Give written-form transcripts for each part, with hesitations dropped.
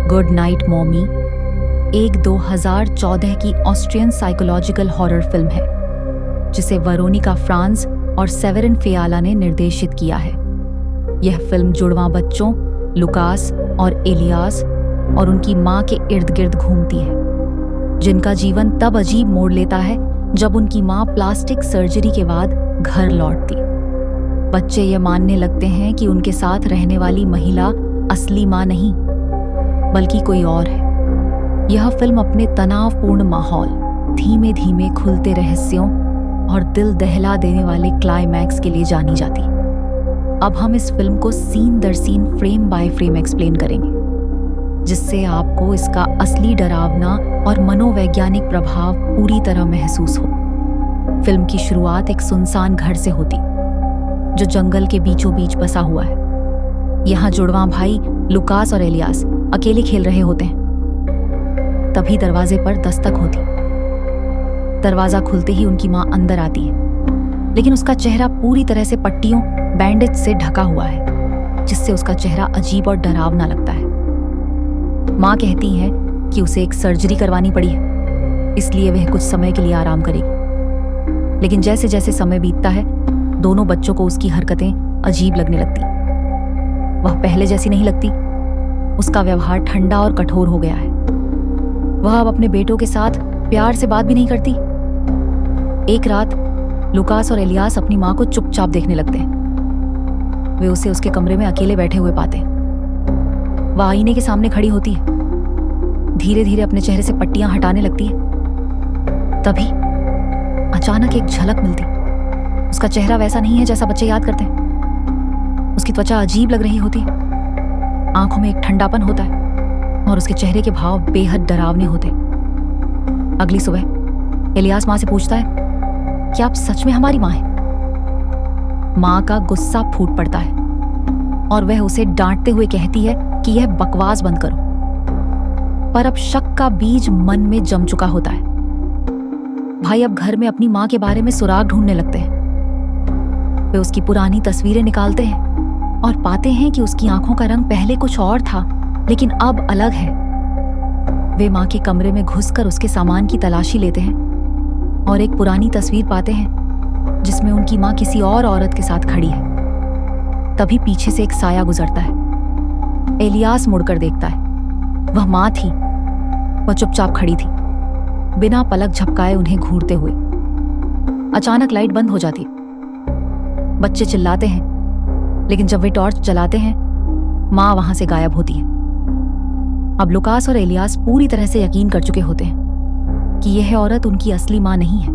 Good night mommy एक 2014 की Austrian psychological horror film है जिसे वेरोनिका फ्रांज और सेवेरिन फियाला ने निर्देशित किया है। यह फिल्म जुड़वां बच्चों लुकास और एलियास और उनकी मां के इर्द गिर्द घूमती है, जिनका जीवन तब अजीब मोड़ लेता है जब उनकी मां प्लास्टिक सर्जरी के बाद घर लौटती। बच्चे ये मानने लगते हैं कि उनके साथ रहने वाली महिला असली मां नहीं बल्कि कोई और है। यह फिल्म अपने तनावपूर्ण माहौल, धीमे धीमे खुलते रहस्यों और दिल दहला देने वाले क्लाइमैक्स के लिए जानी जाती। अब हम इस फिल्म को सीन दर scene, frame by frame explain करेंगे, जिससे आपको इसका असली डरावना और मनोवैज्ञानिक प्रभाव पूरी तरह महसूस हो। फिल्म की शुरुआत एक सुनसान घर से होती, जो जंगल के बीचों बीच बसा हुआ है। यहाँ जुड़वां भाई लुकास और एलियास अकेले खेल रहे होते हैं। तभी दरवाजे पर दस्तक होती। दरवाजा खुलते ही उनकी मां अंदर आती है, लेकिन उसका चेहरा पूरी तरह से पट्टियों, बैंडेज से ढका हुआ है, जिससे उसका चेहरा अजीब और डरावना लगता है। मां कहती है कि उसे एक सर्जरी करवानी पड़ी है, इसलिए वह कुछ समय के लिए आराम करेगी। लेकिन जैसे जैसे समय बीतता है, दोनों बच्चों को उसकी हरकतें अजीब लगने लगती। वह पहले जैसी नहीं लगती। उसका व्यवहार ठंडा और कठोर हो गया है। वह अब अपने बेटों के साथ प्यार से बात भी नहीं करती। एक रात लुकास और एलियास अपनी मां को चुपचाप देखने लगते हैं। वे उसे उसके कमरे में अकेले बैठे हुए पाते हैं। वह आईने के सामने खड़ी होती है, धीरे धीरे अपने चेहरे से पट्टियां हटाने लगती है। तभी अचानक एक झलक मिलती। उसका चेहरा वैसा नहीं है जैसा बच्चे याद करते हैं। उसकी त्वचा अजीब लग रही होती है, आंखों में एक ठंडापन होता है और उसके चेहरे के भाव बेहद डरावने होते। अगली सुबह एलियास मां से पूछता है, क्या आप सच में हमारी मां हैं? मां का गुस्सा फूट पड़ता है और वह उसे डांटते हुए कहती है कि यह बकवास बंद करो। पर अब शक का बीज मन में जम चुका होता है। भाई अब घर में अपनी मां के बारे में सुराग ढूंढने लगते हैं। वे उसकी पुरानी तस्वीरें निकालते हैं और पाते हैं कि उसकी आंखों का रंग पहले कुछ और था, लेकिन अब अलग है। वे मां के कमरे में घुसकर उसके सामान की तलाशी लेते हैं और एक पुरानी तस्वीर पाते हैं जिसमें उनकी मां किसी और औरत के साथ खड़ी है। तभी पीछे से एक साया गुजरता है। एलियास मुड़कर देखता है। वह मां थी। वह चुपचाप खड़ी थी, बिना पलक झपकाए उन्हें घूरते हुए। अचानक लाइट बंद हो जाती। बच्चे चिल्लाते हैं, लेकिन जब वे टॉर्च जलाते हैं, मां वहां से गायब होती है। अब लुकास और एलियास पूरी तरह से यकीन कर चुके होते हैं कि यह औरत उनकी असली मां नहीं है।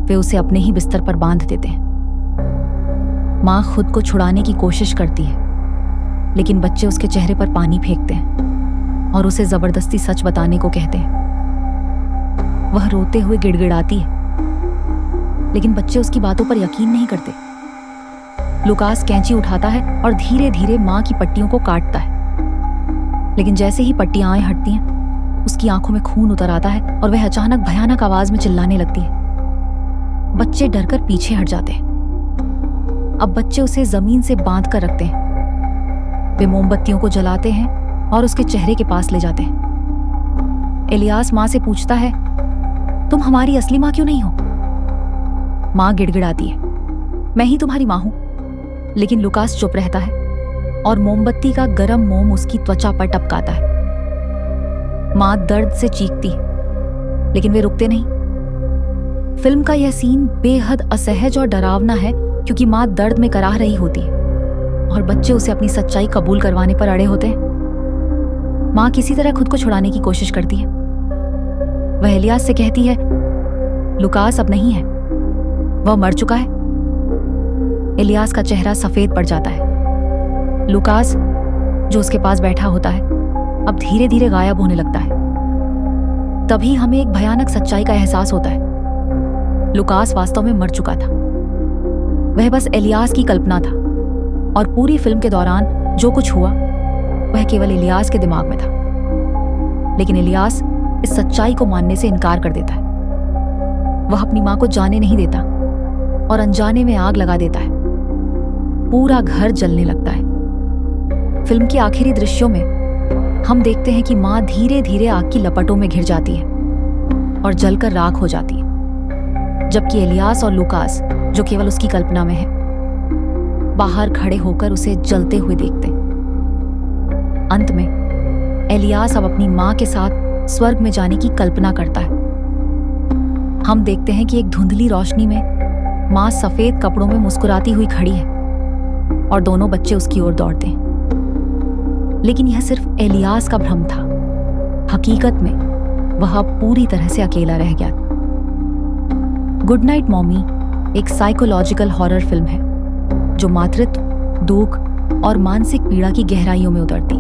वे उसे अपने ही बिस्तर पर बांध देते हैं। मां खुद को छुड़ाने की कोशिश करती है, लेकिन बच्चे उसके चेहरे पर पानी फेंकते हैं और उसे जबरदस्ती सच बताने को कहते हैं। वह रोते हुए गिड़गिड़ाती है, लेकिन बच्चे उसकी बातों पर यकीन नहीं करते। लुकास कैंची उठाता है और धीरे धीरे मां की पट्टियों को काटता है, लेकिन जैसे ही पट्टियां हटती हैं, उसकी आंखों में खून उतर आता है और वह अचानक भयानक आवाज में चिल्लाने लगती है। बच्चे डरकर पीछे हट जाते हैं। अब बच्चे उसे जमीन से बांध कर रखते हैं। वे मोमबत्तियों को जलाते हैं और उसके चेहरे के पास ले जाते हैं। एलियास मां से पूछता है, तुम हमारी असली मां क्यों नहीं हो? मां गिड़गिड़ाती है, मैं ही तुम्हारी मां हूं। लेकिन लुकास चुप रहता है और मोमबत्ती का गरम मोम उसकी त्वचा पर टपकाता है। मां दर्द से चीखती है, लेकिन वे रुकते नहीं। फिल्म का यह सीन बेहद असहज और डरावना है, क्योंकि मां दर्द में कराह रही होती है और बच्चे उसे अपनी सच्चाई कबूल करवाने पर अड़े होते हैं। मां किसी तरह खुद को छुड़ाने की कोशिश करती है। वह एलियास से कहती है, लुकास अब नहीं है, वह मर चुका है। एलियास का चेहरा सफेद पड़ जाता है। लुकास, जो उसके पास बैठा होता है, अब धीरे धीरे गायब होने लगता है। तभी हमें एक भयानक सच्चाई का एहसास होता है। लुकास वास्तव में मर चुका था। वह बस एलियास की कल्पना था और पूरी फिल्म के दौरान जो कुछ हुआ वह केवल एलियास के दिमाग में था। लेकिन एलियास इस सच्चाई को मानने से इनकार कर देता है। वह अपनी मां को जाने नहीं देता और अनजाने में आग लगा देता है। पूरा घर जलने लगता है। फिल्म के आखिरी दृश्यों में हम देखते हैं कि माँ धीरे धीरे आग की लपटों में घिर जाती है और जलकर राख हो जाती है, जबकि एलियास और लूकास, जो केवल उसकी कल्पना में है, बाहर खड़े होकर उसे जलते हुए देखते हैं। अंत में एलियास अब अपनी माँ के साथ स्वर्ग में जाने की कल्पना करता है। हम देखते हैं कि एक धुंधली रोशनी में माँ सफेद कपड़ों में मुस्कुराती हुई खड़ी है और दोनों बच्चे उसकी ओर दौड़ते हैं। लेकिन यह सिर्फ एलियास का भ्रम था। हकीकत में वह अब पूरी तरह से अकेला रह गया। गुड नाइट मॉमी एक साइकोलॉजिकल हॉरर फिल्म है जो मातृत्व, दुख और मानसिक पीड़ा की गहराइयों में उतरती।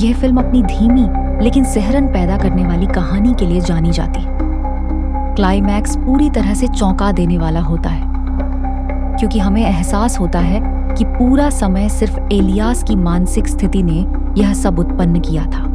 यह फिल्म अपनी धीमी लेकिन सिहरन पैदा करने वाली कहानी के लिए जानी जाती है। क्लाइमैक्स पूरी तरह से चौंका देने वाला होता है, क्योंकि हमें एहसास होता है कि पूरा समय सिर्फ एलियास की मानसिक स्थिति ने यह सब उत्पन्न किया था।